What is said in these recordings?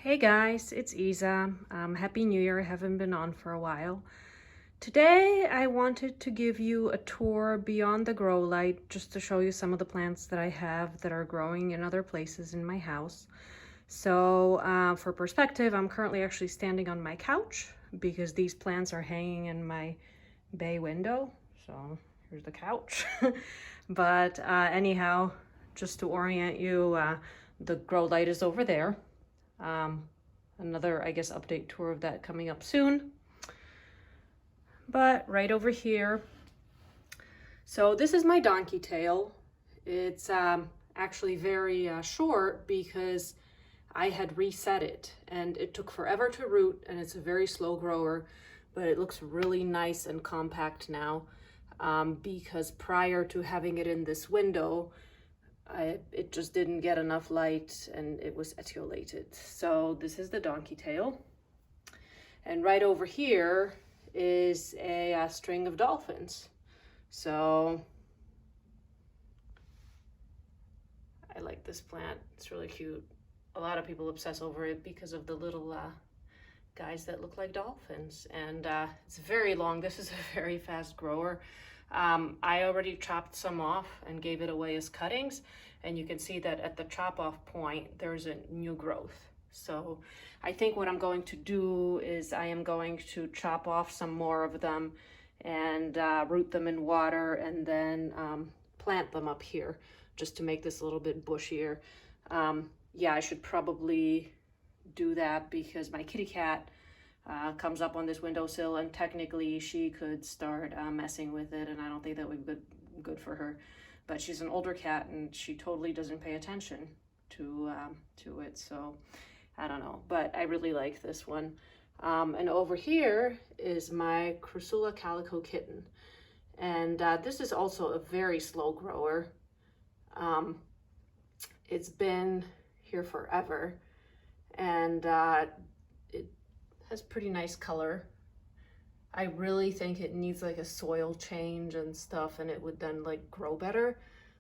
Hey guys, it's Isa. Happy New Year. I haven't been on for a while. Today I wanted to give you a tour beyond the grow light just to show you some of the plants that I have that are growing in other places in my house. So for perspective, I'm currently actually standing on my couch because these plants are hanging in my bay window. So here's the couch. But anyhow, just to orient you, the grow light is over there. Another, I guess, update tour of that coming up soon. But right over here, so this is my donkey tail. It's actually very short because I had reset it and it took forever to root, and it's a very slow grower, but it looks really nice and compact now because prior to having it in this window, it just didn't get enough light and it was etiolated. So this is the donkey tail. And right over here is a string of dolphins. So I like this plant. It's really cute. A lot of people obsess over it because of the little guys that look like dolphins. And it's very long. This is a very fast grower. I already chopped some off and gave it away as cuttings, and you can see that at the chop off point there's a new growth. So I think what I'm going to do is I am going to chop off some more of them and root them in water and then plant them up here just to make this a little bit bushier. Yeah, I should probably do that because my kitty cat comes up on this windowsill, and technically she could start messing with it, and I don't think that would be good for her. But she's an older cat and she totally doesn't pay attention to it, so I don't know. But I really like this one. And over here is my Chrysula calico kitten, and this is also a very slow grower. It's been here forever, and it has pretty nice color. I really think it needs like a soil change and stuff, and it would then like grow better,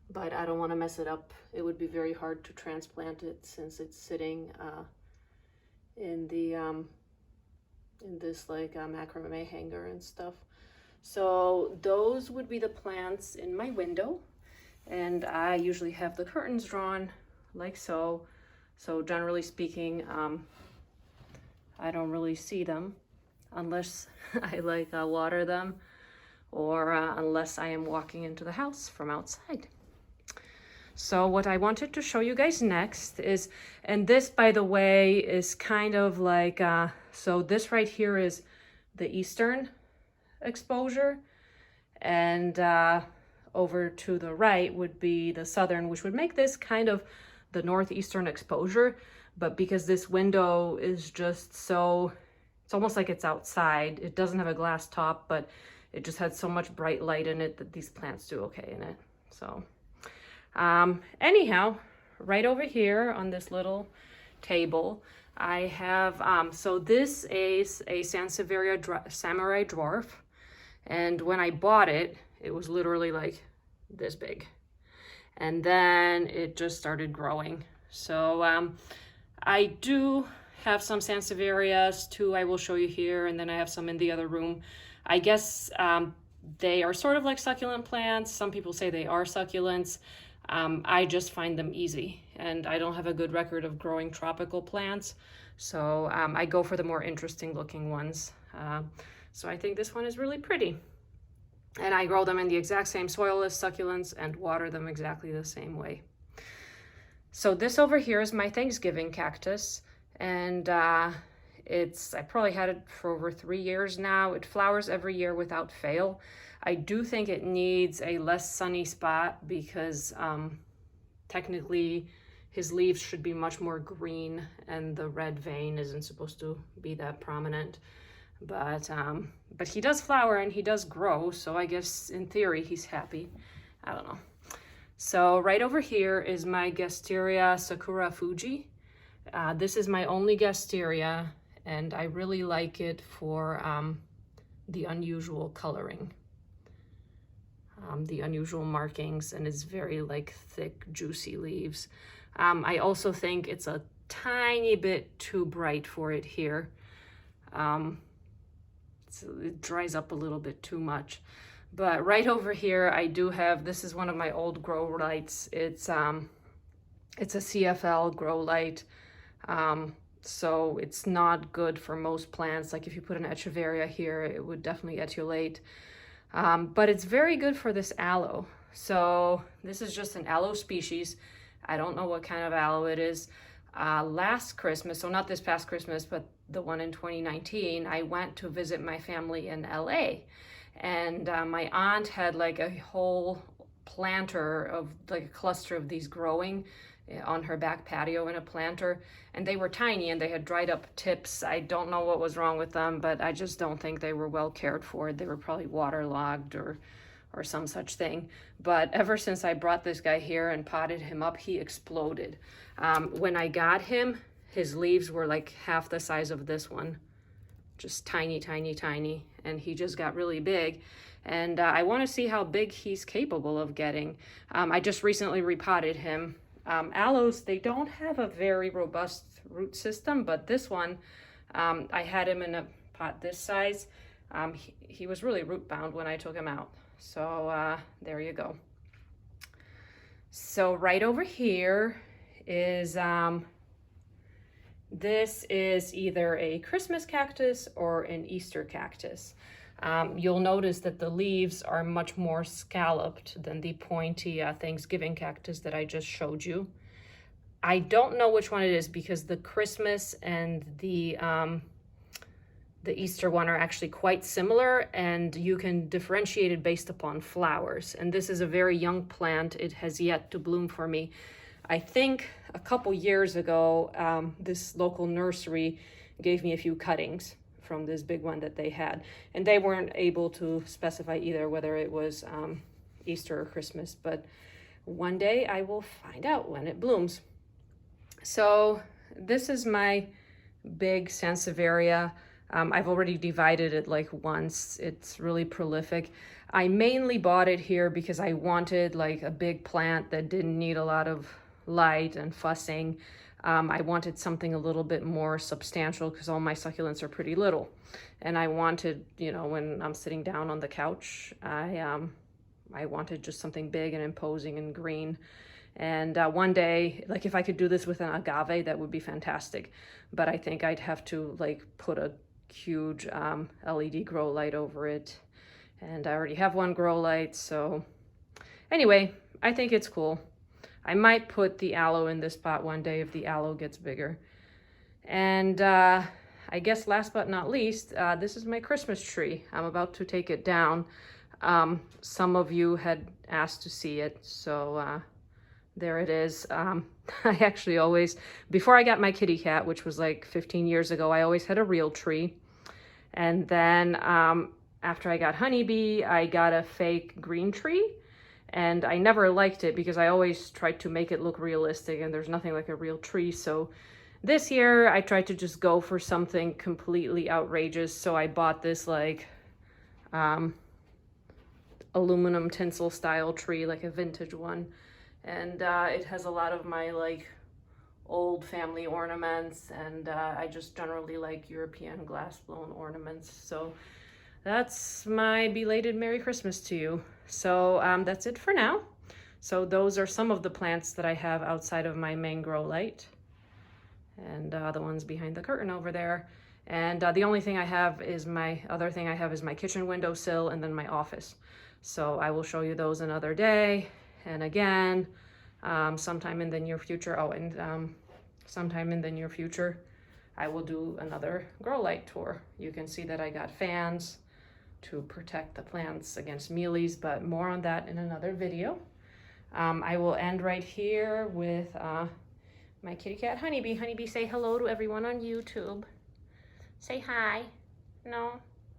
but I don't want to mess it up. It would be very hard to transplant it since it's sitting in the in this like macrame hanger and stuff. So those would be the plants in my window, and I usually have the curtains drawn like so. So generally speaking, I don't really see them unless I like water them, or unless I am walking into the house from outside. So what I wanted to show you guys next is, and this by the way is kind of like, so this right here is the eastern exposure, and over to the right would be the southern, which would make this kind of the northeastern exposure. But because this window is just so, it's almost like it's outside. It doesn't have a glass top, but it just had so much bright light in it that these plants do okay in it. So anyhow, right over here on this little table, I have, so this is a Sansevieria Samurai Dwarf. And when I bought it, it was literally like this big. And then it just started growing. So I do have some Sansevierias too, I will show you here, and then I have some in the other room. I guess they are sort of like succulent plants. Some people say they are succulents. I just find them easy, and I don't have a good record of growing tropical plants, so I go for the more interesting looking ones. So I think this one is really pretty. And I grow them in the exact same soil as succulents and water them exactly the same way. So this over here is my Thanksgiving cactus, and I probably had it for over 3 years now. It flowers every year without fail. I do think it needs a less sunny spot because technically his leaves should be much more green, and the red vein isn't supposed to be that prominent. But he does flower and he does grow, so I guess in theory he's happy. I don't know. So right over here is my Gasteria Sakura Fuji. This is my only Gasteria, and I really like it for the unusual coloring, the unusual markings, and it's very like thick, juicy leaves. I also think it's a tiny bit too bright for it here. So it dries up a little bit too much. But right over here, I do have, this is one of my old grow lights. It's a CFL grow light. So it's not good for most plants. Like if you put an echeveria here, it would definitely etiolate. But it's very good for this aloe. So this is just an aloe species. I don't know what kind of aloe it is. Last Christmas, so not this past Christmas, but the one in 2019, I went to visit my family in LA. And my aunt had like a whole planter of like a cluster of these growing on her back patio in a planter, and they were tiny and they had dried up tips. I don't know what was wrong with them, but I just don't think they were well cared for. They were probably waterlogged or some such thing. But ever since I brought this guy here and potted him up, he exploded. When I got him, his leaves were like half the size of this one, just tiny, tiny, tiny, and he just got really big. And I want to see how big he's capable of getting. I just recently repotted him. Aloes, they don't have a very robust root system, but this one, I had him in a pot this size. He was really root bound when I took him out. So there you go. So right over here is, this is either a Christmas cactus or an Easter cactus. You'll notice that the leaves are much more scalloped than the pointy Thanksgiving cactus that I just showed you. I don't know which one it is because the Christmas and the Easter one are actually quite similar, and you can differentiate it based upon flowers. And this is a very young plant. It has yet to bloom for me. I think a couple years ago, this local nursery gave me a few cuttings from this big one that they had, and they weren't able to specify either whether it was Easter or Christmas, but one day I will find out when it blooms. So this is my big Sansevieria. I've already divided it like once. It's really prolific. I mainly bought it here because I wanted like a big plant that didn't need a lot of light and fussing. I wanted something a little bit more substantial because all my succulents are pretty little. And I wanted, you know, when I'm sitting down on the couch, I wanted just something big and imposing and green. And one day, like if I could do this with an agave, that would be fantastic. But I think I'd have to like put a huge LED grow light over it. And I already have one grow light. So anyway, I think it's cool. I might put the aloe in this pot one day if the aloe gets bigger. And I guess last but not least, this is my Christmas tree. I'm about to take it down. Some of you had asked to see it, so there it is. I actually always, before I got my kitty cat, which was like 15 years ago, I always had a real tree. And then after I got Honeybee, I got a fake green tree. And I never liked it because I always tried to make it look realistic, and there's nothing like a real tree. So this year I tried to just go for something completely outrageous. So I bought this like aluminum tinsel style tree, like a vintage one. And it has a lot of my like old family ornaments, and I just generally like European glass blown ornaments. So that's my belated Merry Christmas to you. So that's it for now. So those are some of the plants that I have outside of my main grow light, and the ones behind the curtain over there. And the only thing I have is my kitchen windowsill and then my office. So I will show you those another day. And again, sometime in the near future, sometime in the near future, I will do another grow light tour. You can see that I got fans to protect the plants against mealies, but more on that in another video. I will end right here with my kitty cat Honeybee. Honeybee, say hello to everyone on YouTube. Say hi. No?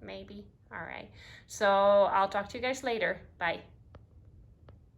Maybe. All right. So I'll talk to you guys later. Bye.